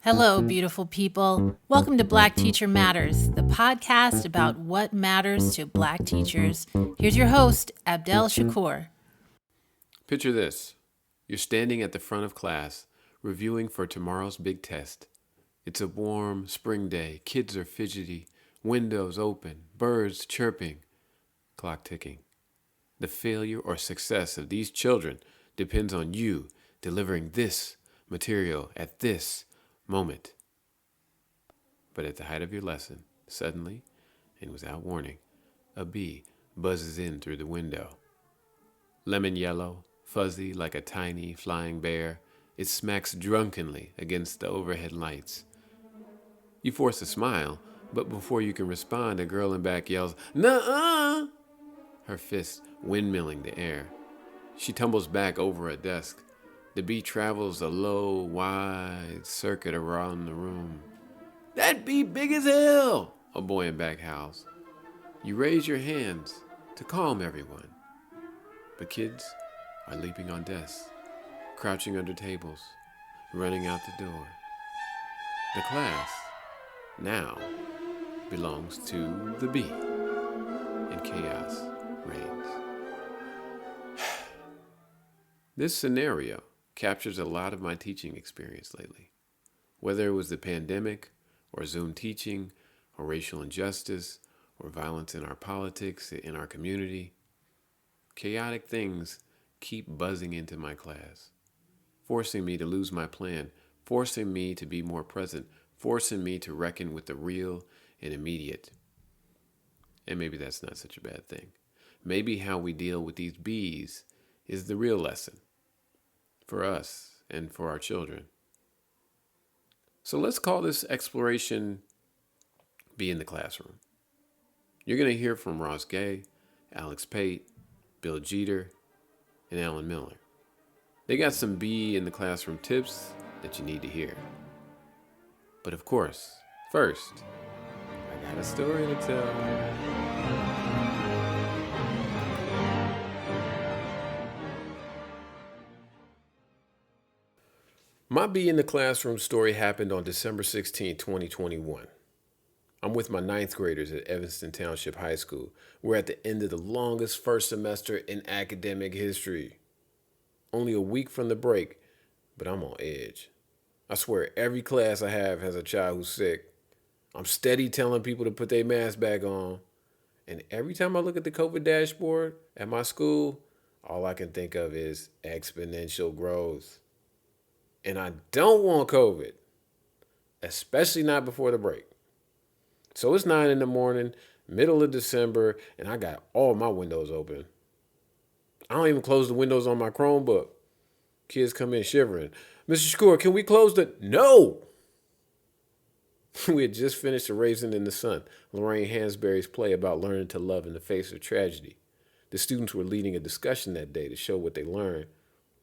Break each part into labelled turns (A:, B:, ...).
A: Hello, beautiful people. Welcome to Black Teacher Matters, the podcast about what matters to Black teachers. Here's your host, Abdel Shakur.
B: Picture this. You're standing at the front of class, reviewing for tomorrow's big test. It's a warm spring day. Kids are fidgety, windows open, birds chirping, clock ticking. The failure or success of these children depends on you delivering this material at this moment. But at the height of your lesson, suddenly, and without warning, a bee buzzes in through the window. Lemon yellow, fuzzy like a tiny flying bear, it smacks drunkenly against the overhead lights. You force a smile, but before you can respond, a girl in back yells, "Nuh-uh!" her fist windmilling the air. She tumbles back over a desk. The bee travels a low, wide circuit around the room. "That bee big as hell!" a boy in back howls. You raise your hands to calm everyone. But kids are leaping on desks, crouching under tables, running out the door. The class now belongs to the bee, and chaos reigns. This scenario captures a lot of my teaching experience lately. Whether it was the pandemic, or Zoom teaching, or racial injustice, or violence in our politics, in our community, chaotic things keep buzzing into my class, forcing me to lose my plan, forcing me to be more present, forcing me to reckon with the real and immediate. And maybe that's not such a bad thing. Maybe how we deal with these bees is the real lesson for us and for our children. So let's call this exploration Be in the Classroom. You're going to hear from Ross Gay, Alex Pate, Bill Jeter, and Alan Miller. They got some Be in the Classroom tips that you need to hear. But of course, first, I got a story to tell. My Be in the Classroom story happened on December 16, 2021. I'm with my ninth graders at Evanston Township High School. We're at the end of the longest first semester in academic history. Only a week from the break, but I'm on edge. I swear every class I have has a child who's sick. I'm steady telling people to put their mask back on. And every time I look at the COVID dashboard at my school, all I can think of is exponential growth. And I don't want COVID, especially not before the break. So it's 9 a.m, middle of December, and I got all my windows open. I don't even close the windows on my Chromebook. Kids come in shivering. "Mr. Shakur, can we close the..." "No!" We had just finished A Raisin in the Sun, Lorraine Hansberry's play about learning to love in the face of tragedy. The students were leading a discussion that day to show what they learned.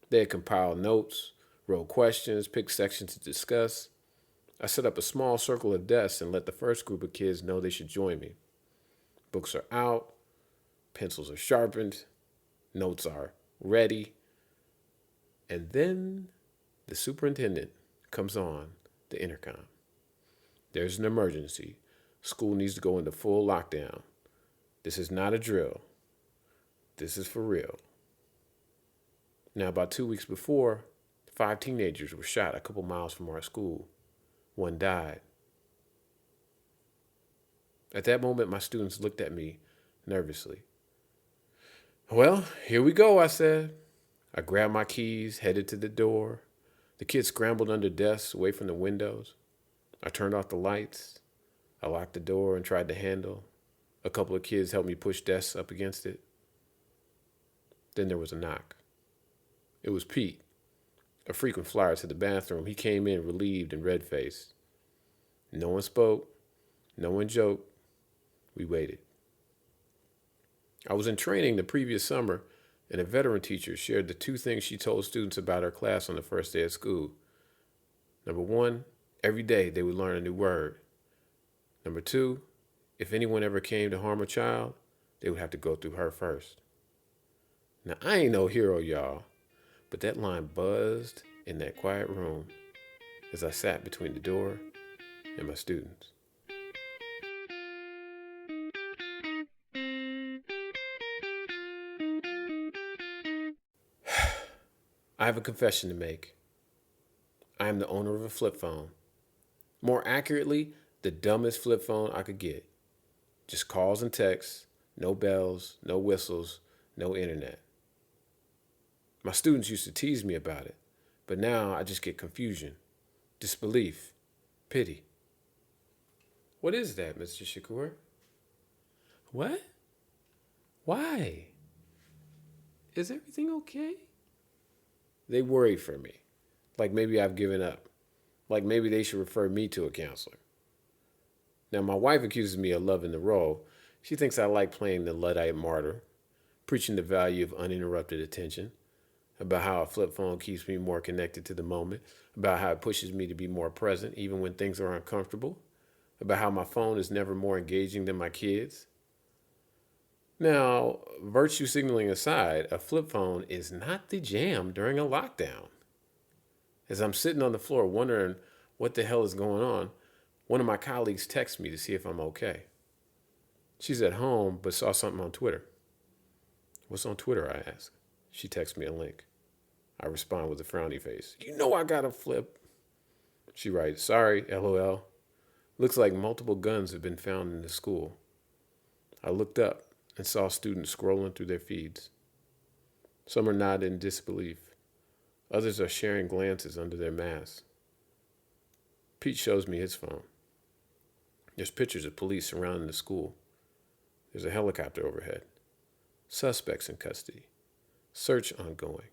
B: They had compiled notes, wrote questions, picked sections to discuss. I set up a small circle of desks and let the first group of kids know they should join me. Books are out, pencils are sharpened, notes are ready. And then the superintendent comes on the intercom. "There's an emergency. School needs to go into full lockdown. This is not a drill. This is for real." Now, about 2 weeks before, 5 teenagers were shot a couple miles from our school. One died. At that moment, my students looked at me nervously. "Well, here we go," I said. I grabbed my keys, headed to the door. The kids scrambled under desks, away from the windows. I turned off the lights. I locked the door and tried the handle. A couple of kids helped me push desks up against it. Then there was a knock. It was Pete, a frequent flyer to the bathroom. He came in relieved and red-faced. No one spoke. No one joked. We waited. I was in training the previous summer, and a veteran teacher shared the 2 things she told students about her class on the first day of school. Number 1, every day they would learn a new word. Number 2, if anyone ever came to harm a child, they would have to go through her first. Now, I ain't no hero, y'all, but that line buzzed in that quiet room, as I sat between the door and my students. I have a confession to make. I am the owner of a flip phone. More accurately, the dumbest flip phone I could get. Just calls and texts, no bells, no whistles, no internet. My students used to tease me about it, but now I just get confusion, disbelief, pity. What is that, Mr. Shakur? What? Why? Is everything okay? They worry for me, like maybe I've given up, like maybe they should refer me to a counselor. Now, my wife accuses me of loving the role. She thinks I like playing the Luddite martyr, preaching the value of uninterrupted attention, about how a flip phone keeps me more connected to the moment, about how it pushes me to be more present even when things are uncomfortable, about how my phone is never more engaging than my kids. Now, virtue signaling aside, a flip phone is not the jam during a lockdown. As I'm sitting on the floor wondering what the hell is going on, one of my colleagues texts me to see if I'm okay. She's at home but saw something on Twitter. What's on Twitter, I ask. She texts me a link. I respond with a frowny face. You know I got a flip. She writes, sorry, LOL. Looks like multiple guns have been found in the school. I looked up and saw students scrolling through their feeds. Some are nodding in disbelief. Others are sharing glances under their masks. Pete shows me his phone. There's pictures of police surrounding the school. There's a helicopter overhead. Suspects in custody. Search ongoing.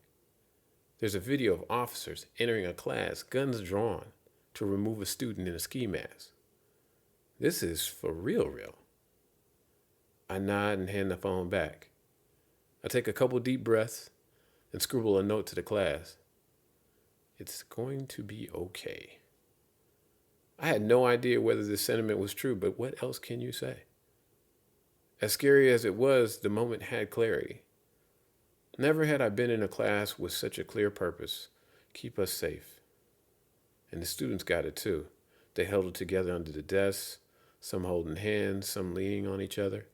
B: There's a video of officers entering a class, guns drawn, to remove a student in a ski mask. This is for real. I nod and hand the phone back. I take a couple deep breaths and scribble a note to the class. It's going to be okay. I had no idea whether this sentiment was true, but what else can you say? As scary as it was, the moment had clarity. Never had I been in a class with such a clear purpose: keep us safe. And the students got it too. They held it together under the desks, some holding hands, some leaning on each other.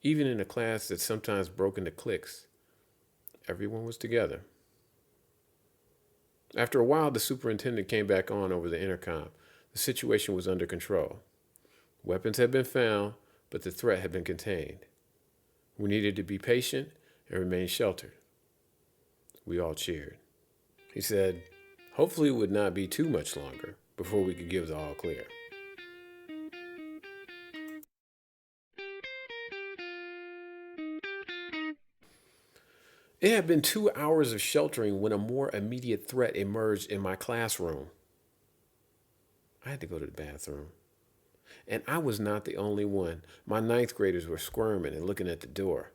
B: Even in a class that sometimes broke into cliques, everyone was together. After a while, the superintendent came back on over the intercom. The situation was under control. Weapons had been found, but the threat had been contained. We needed to be patient and remain sheltered. We all cheered. He said, hopefully it would not be too much longer before we could give the all clear. It had been 2 hours of sheltering when a more immediate threat emerged in my classroom. I had to go to the bathroom. And I was not the only one. My ninth graders were squirming and looking at the door.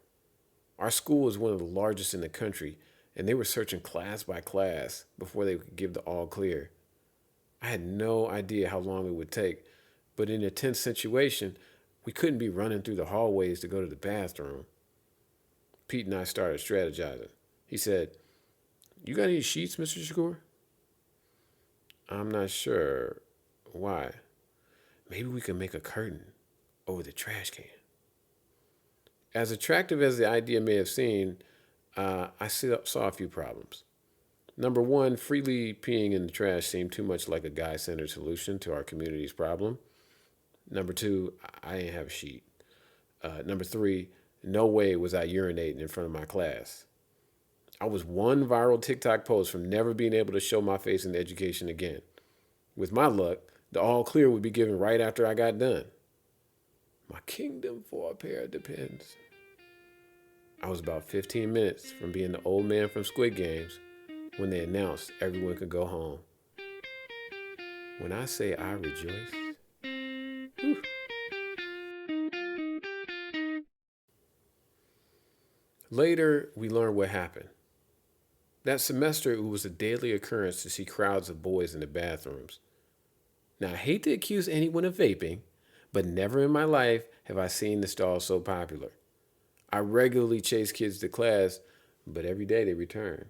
B: Our school is one of the largest in the country, and they were searching class by class before they could give the all clear. I had no idea how long it would take, but in a tense situation, we couldn't be running through the hallways to go to the bathroom. Pete and I started strategizing. He said, you got any sheets, Mr. Shakur? I'm not sure. Why? Maybe we can make a curtain over the trash can. As attractive as the idea may have seemed, I saw a few problems. Number one, freely peeing in the trash seemed too much like a guy-centered solution to our community's problem. Number two, I didn't have a sheet. Number three, no way was I urinating in front of my class. I was one viral TikTok post from never being able to show my face in education again. With my luck, the all clear would be given right after I got done. My kingdom for a pair of depends. I was about 15 minutes from being the old man from Squid Games when they announced everyone could go home. When I say I rejoiced, whew. Later, we learned what happened. That semester, it was a daily occurrence to see crowds of boys in the bathrooms. Now, I hate to accuse anyone of vaping, but never in my life have I seen the stall so popular. I regularly chase kids to class, but every day they return.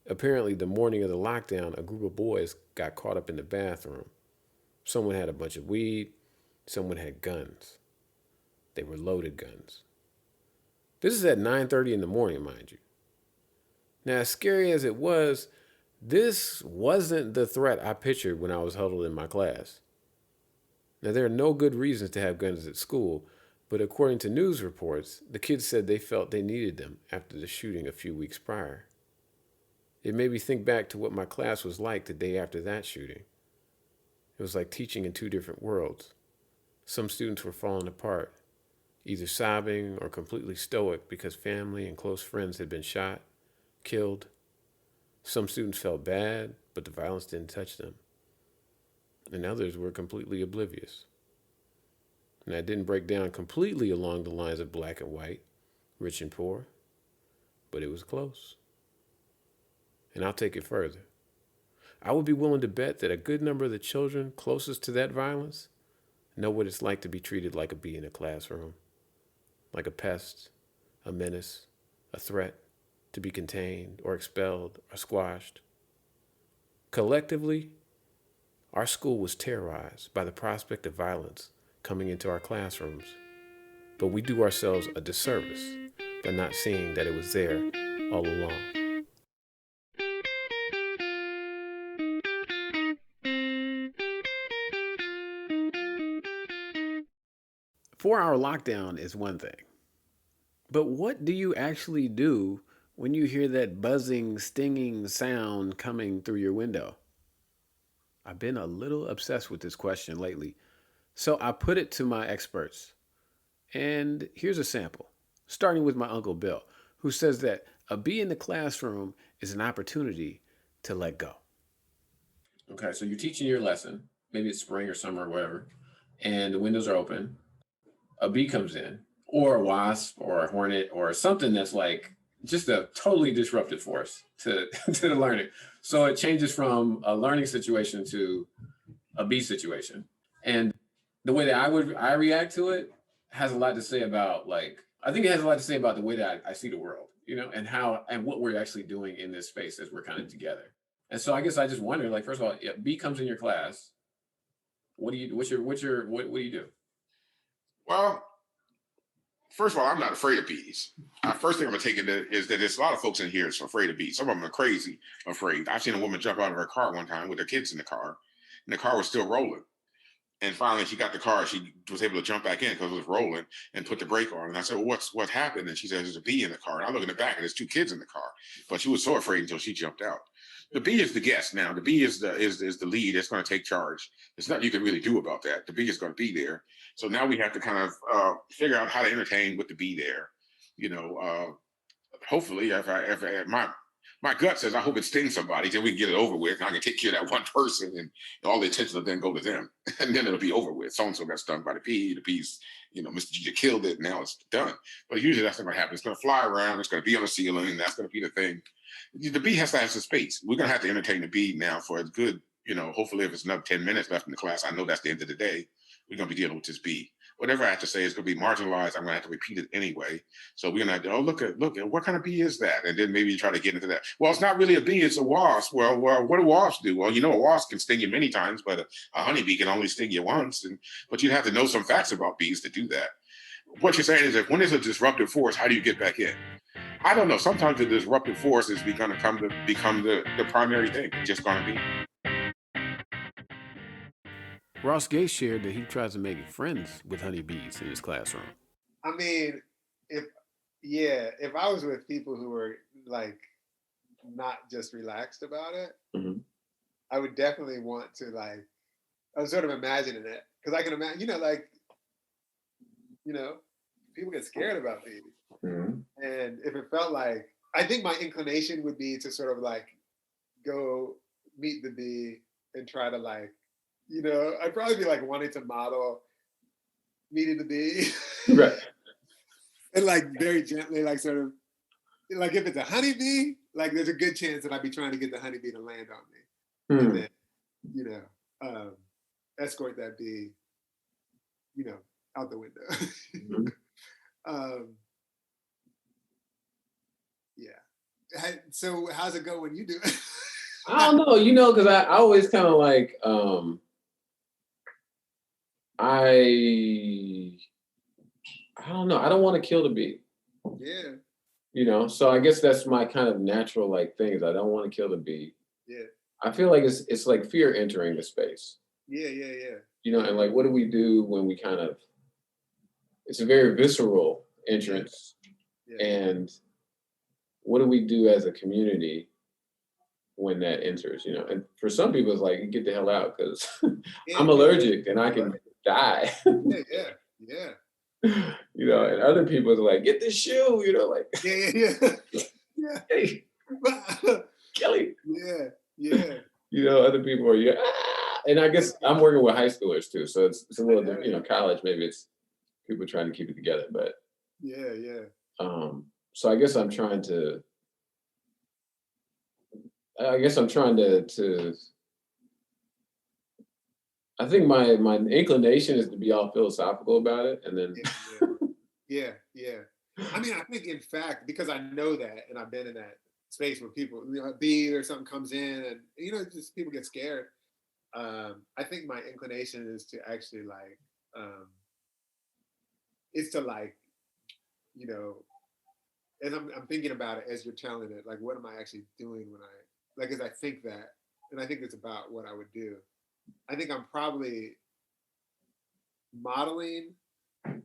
B: Apparently, the morning of the lockdown, a group of boys got caught up in the bathroom. Someone had a bunch of weed, someone had guns. They were loaded guns. This is at 9:30 in the morning, mind you. Now, as scary as it was, this wasn't the threat I pictured when I was huddled in my class. Now, there are no good reasons to have guns at school, but according to news reports, the kids said they felt they needed them after the shooting a few weeks prior. It made me think back to what my class was like the day after that shooting. It was like teaching in two different worlds. Some students were falling apart, either sobbing or completely stoic because family and close friends had been shot, killed. Some students felt bad, but the violence didn't touch them. And others were completely oblivious. And that didn't break down completely along the lines of black and white, rich and poor, but it was close. And I'll take it further. I would be willing to bet that a good number of the children closest to that violence know what it's like to be treated like a bee in a classroom, like a pest, a menace, a threat, to be contained or expelled or squashed. Collectively, our school was terrorized by the prospect of violence coming into our classrooms. But we do ourselves a disservice by not seeing that it was there all along. Four-hour lockdown is one thing. But what do you actually do when you hear that buzzing, stinging sound coming through your window? I've been a little obsessed with this question lately, so I put it to my experts. And here's a sample, starting with my Uncle Bill, who says that a bee in the classroom is an opportunity to let go. Okay, so you're teaching your lesson, maybe it's spring or summer or whatever, and the windows are open. A bee comes in, or a wasp, or a hornet, or something that's like just a totally disruptive force to, to the learning. So it changes from a learning situation to a bee situation. And the way that I react to it has a lot to say about like I think it has a lot to say about the way that I see the world, and how and what we're actually doing in this space as we're kind of together. And so I guess I just wonder, like, first of all, if B comes in your class, what do you what do you do?
C: Well, first of all, I'm not afraid of bees. First thing I'm gonna take it is that there's a lot of folks in here that's afraid of bees. Some of them are crazy afraid. I've seen a woman jump out of her car one time with her kids in the car, and the car was still rolling. And finally, she got the car. She was able to jump back in because it was rolling and put the brake on. And I said, well, what happened? And she said, there's a bee in the car. And I look in the back and there's two kids in the car. But she was so afraid until she jumped out. The bee is the guest now. The bee is the lead. It's going to take charge. There's nothing you can really do about that. The bee is going to be there. So now we have to kind of figure out how to entertain with the bee there. You know, hopefully, if my gut says I hope it stings somebody, then we can get it over with, and I can take care of that one person, and all the attention will then go to them, and then it'll be over with. So and so got stung by the bee. The bee's, Mr. G killed it. Now it's done. But usually that's not going to happen. It's going to fly around. It's going to be on the ceiling. And that's going to be the thing. The bee has to have some space. We're going to have to entertain the bee now for a good, hopefully if it's another 10 minutes left in the class, I know that's the end of the day. We're going to be dealing with this bee. Whatever I have to say is going to be marginalized. I'm going to have to repeat it anyway. So we're going to have to, look at what kind of bee is that? And then maybe try to get into that. Well, it's not really a bee, it's a wasp. Well, what do wasps do? Well, a wasp can sting you many times, but a honeybee can only sting you once. But you'd have to know some facts about bees to do that. What you're saying is that when there's a disruptive force, how do you get back in? I don't know. Sometimes the disruptive force is going to come to become the primary thing. It's just going to be.
B: Ross Gay shared that he tries to make friends with honeybees in his classroom.
D: I mean, if I was with people who were like not just relaxed about it,
C: Mhm.
D: I would definitely want to like. I was sort of imagining it because I can imagine, people get scared about bees,
C: Mhm.
D: and if it felt like, I think my inclination would be to sort of like go meet the bee and try to like, I'd probably be like wanting to model meeting the bee.
C: Right.
D: And like very gently, like sort of, like if it's a honeybee, like there's a good chance that I'd be trying to get the honeybee to land on me, and then, escort that bee, out the window.
C: Mhm.
D: Yeah, So how's it go when you do it?
B: I don't know, because I always kind of like, I don't know. I don't want to kill the bee.
D: Yeah.
B: So I guess that's my kind of natural like thing is I don't want to kill the bee.
D: Yeah.
B: I feel like it's like fear entering the space.
D: Yeah. Yeah.
B: And like what do we do when we kind of it's a very visceral entrance.
D: Yeah.
B: And what do we do as a community when that enters, And for some people it's like get the hell out because I'm allergic and I can die.
D: Yeah.
B: And other people are like, get this shoe, like
D: Yeah.
B: hey, Kelly.
D: Yeah.
B: Other people are and I guess I'm working with high schoolers too, so it's a little different. College maybe it's people trying to keep it together, but
D: yeah.
B: So I guess I'm trying to. I think my inclination is to be all philosophical about it, and then.
D: Yeah. I mean, I think in fact, because I know that, and I've been in that space where people, a bee or something comes in, and just people get scared. I think my inclination is to actually like, is to like, and I'm thinking about it as you're telling it, like, what am I actually doing when as I think that, and I think it's about what I would do. I think I'm probably modeling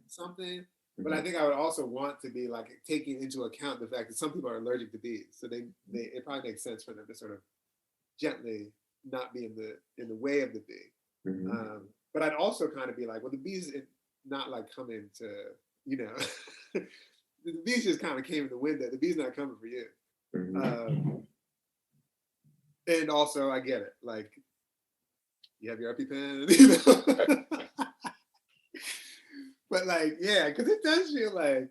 D: something, but I think I would also want to be like taking into account the fact that some people are allergic to bees, so it probably makes sense for them to sort of gently not be in the way of the bee.
B: Mm-hmm.
D: But I'd also kind of be like, well, the bees not like coming to the bees just kind of came in the window. The bees not coming for you.
B: Mm-hmm.
D: And also, I get it. Like, you have your EpiPen, But like, yeah, because it does feel like,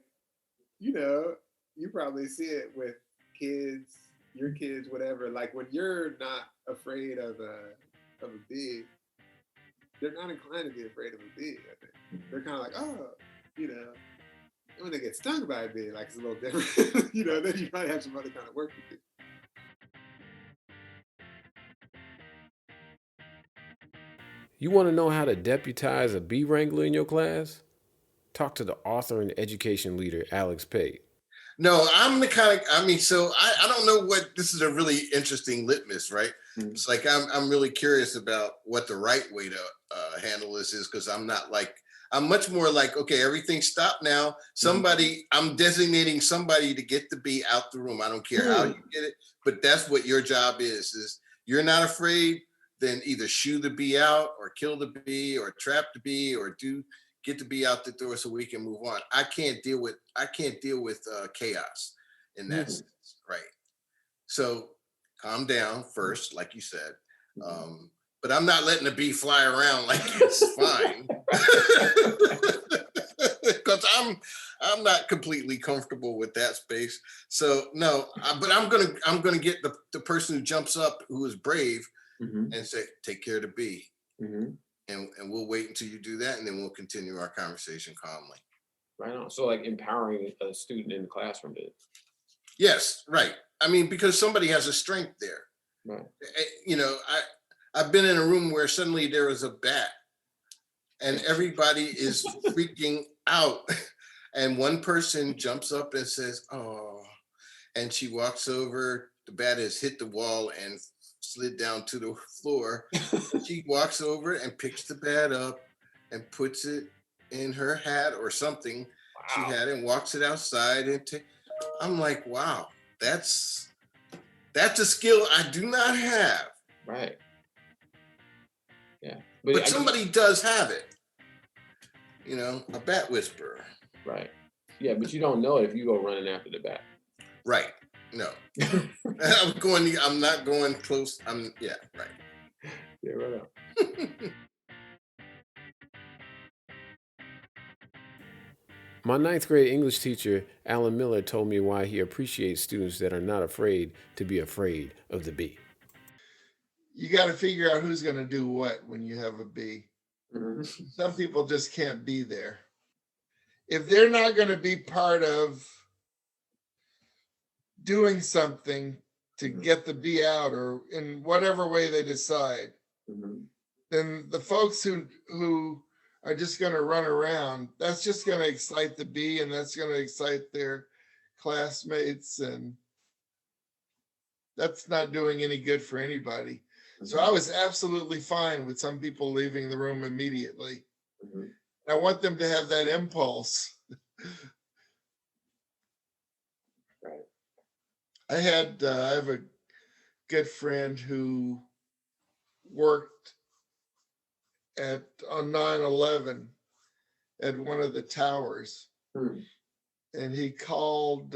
D: you probably see it with kids, your kids, whatever. Like when you're not afraid of a bee, they're not inclined to be afraid of a bee. I think they're kind of like, oh, when they get stung by a bee, like it's a little different. Then you probably have some other kind of work to do.
B: You want to know how to deputize a bee wrangler in your class? Talk to the author and education leader, Alex Pate.
E: No, I'm the kind of, so I don't know this is a really interesting litmus, right? Mm-hmm. It's like, I'm really curious about what the right way to handle this is, because I'm much more like, okay, everything stop now. Somebody, I'm designating somebody to get the bee out the room. I don't care how you get it, but that's what your job is you're not afraid, then either shoo the bee out or kill the bee or trap the bee or get the bee out the door so we can move on. I can't deal with chaos in that sense, right? So calm down first, like you said. But I'm not letting the bee fly around like it's fine. Because I'm not completely comfortable with that space. So no, but I'm gonna get the person who jumps up, who is brave, and say, take care of the bee. And we'll wait until you do that, and then we'll continue our conversation calmly.
B: Right on. So like empowering a student in the classroom did.
E: Yes, right. I mean, because somebody has a strength there.
B: Right.
E: I've been in a room where suddenly there was a bat and everybody is freaking out. And one person jumps up and says, oh, and she walks over, the bat has hit the wall and slid down to the floor. She walks over and picks the bat up and puts it in her hat or something she had and walks it outside. I'm like, wow, that's a skill I do not have.
B: Right. Yeah.
E: But somebody does have it. A bat whisperer.
B: Right. Yeah, but you don't know it if you go running after the bat.
E: Right. No. I'm not going close. Right.
B: Yeah, right on. My 9th grade English teacher, Alan Miller, told me why he appreciates students that are not afraid to be afraid of the bee.
F: You got to figure out who's going to do what when you have a bee. Some people just can't be there. If they're not going to be part of doing something to get the bee out, or in whatever way they decide, then the folks who are just going to run around, that's just going to excite the bee, and that's going to excite their classmates, and that's not doing any good for anybody. So I was absolutely fine with some people leaving the room immediately. I want them to have that impulse.
B: Right.
F: I have a good friend who worked on 9/11 at one of the towers, and he called.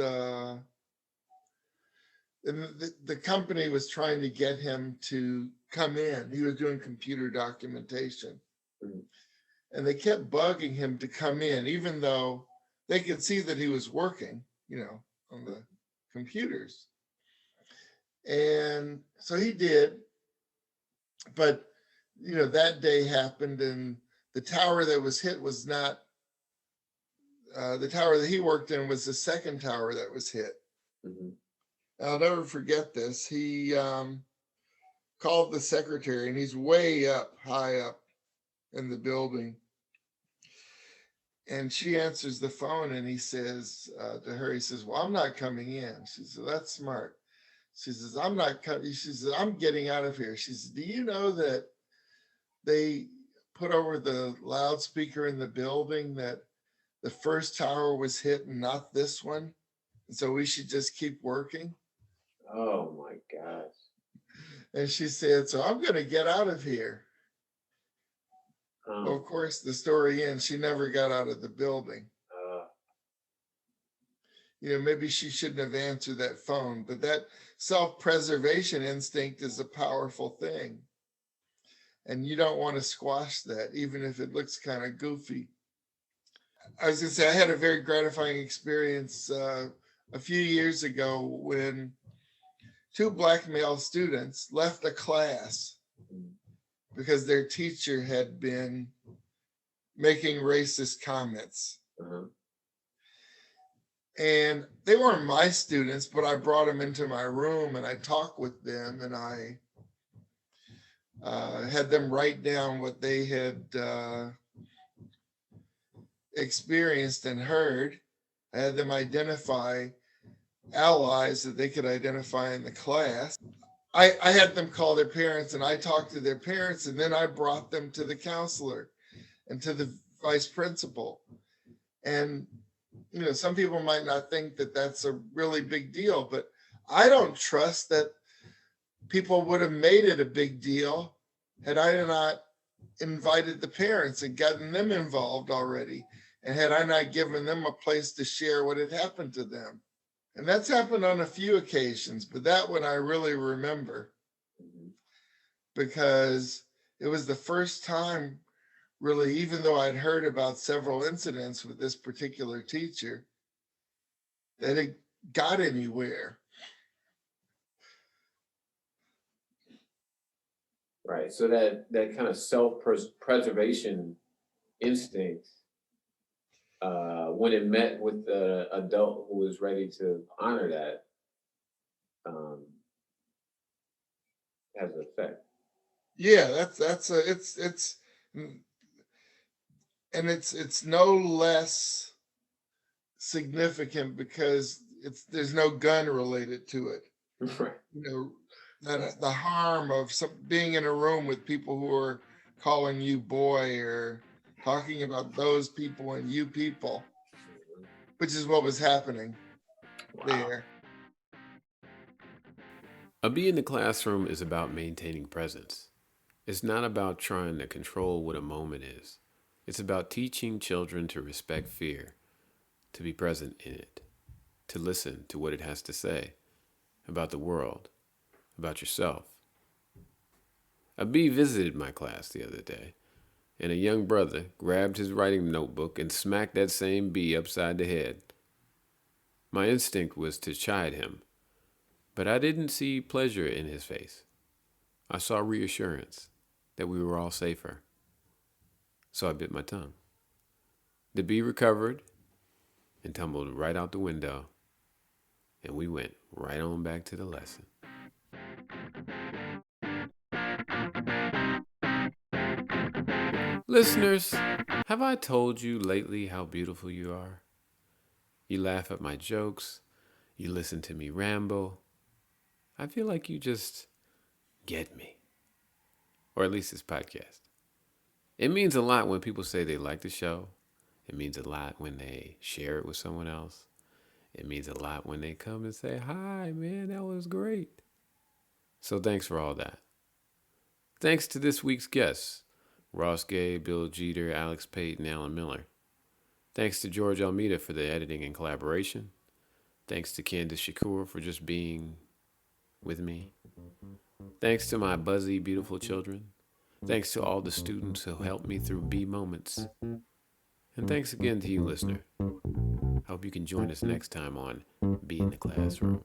F: And the company was trying to get him to come in. He was doing computer documentation, and they kept bugging him to come in, even though they could see that he was working, on the computers. And so he did, but that day happened, and the tower that was hit was not the tower that he worked in, was the second tower that was hit. I'll never forget this. He called the secretary, and he's way up, high up in the building. And she answers the phone, and he says to her, he says, "Well, I'm not coming in." She says, "That's smart." She says, "I'm not coming." She says, "I'm getting out of here." She says, "Do you know that they put over the loudspeaker in the building that the first tower was hit and not this one? And so we should just keep working?"
B: Oh my gosh.
F: And she said, "So I'm going to get out of here." Well, of course, the story ends. She never got out of the building. Maybe she shouldn't have answered that phone, but that self-preservation instinct is a powerful thing. And you don't want to squash that, even if it looks kind of goofy. I was going to say, I had a very gratifying experience a few years ago when 2 black male students left a class because their teacher had been making racist comments. And they weren't my students, but I brought them into my room and I talked with them, and I had them write down what they had experienced and heard. I had them identify allies that they could identify in the class. I had them call their parents, and I talked to their parents, and then I brought them to the counselor and to the vice principal. And some people might not think that that's a really big deal, but I don't trust that people would have made it a big deal had I not invited the parents and gotten them involved already, and had I not given them a place to share what had happened to them. And that's happened on a few occasions, but that one I really remember, because it was the first time, really, even though I'd heard about several incidents with this particular teacher, that it got anywhere.
B: Right. So that kind of self-preservation instinct, when it met with the adult who was ready to honor that, has an effect.
F: Yeah, it's no less significant because there's no gun related to it.
B: Right.
F: That the harm of being in a room with people who are calling you boy or talking about those people and you people, which is what was happening there.
B: A bee in the classroom is about maintaining presence. It's not about trying to control what a moment is. It's about teaching children to respect fear, to be present in it, to listen to what it has to say about the world, about yourself. A bee visited my class the other day, and a young brother grabbed his writing notebook and smacked that same bee upside the head. My instinct was to chide him, but I didn't see pleasure in his face. I saw reassurance that we were all safer. So I bit my tongue. The bee recovered and tumbled right out the window, and we went. right on back to the lesson. Listeners, have I told you lately how beautiful you are? You laugh at my jokes. You listen to me ramble. I feel like you just get me. Or at least this podcast. It means a lot when people say they like the show. It means a lot when they share it with someone else. It means a lot when they come and say, "Hi, man, that was great." So thanks for all that. Thanks to this week's guests, Ross Gay, Bill Jeter, Alex Pate, and Alan Miller. Thanks to George Almeida for the editing and collaboration. Thanks to Candace Shakur for just being with me. Thanks to my buzzy, beautiful children. Thanks to all the students who helped me through B moments. And thanks again to you, listener. I hope you can join us next time on Be in the Classroom.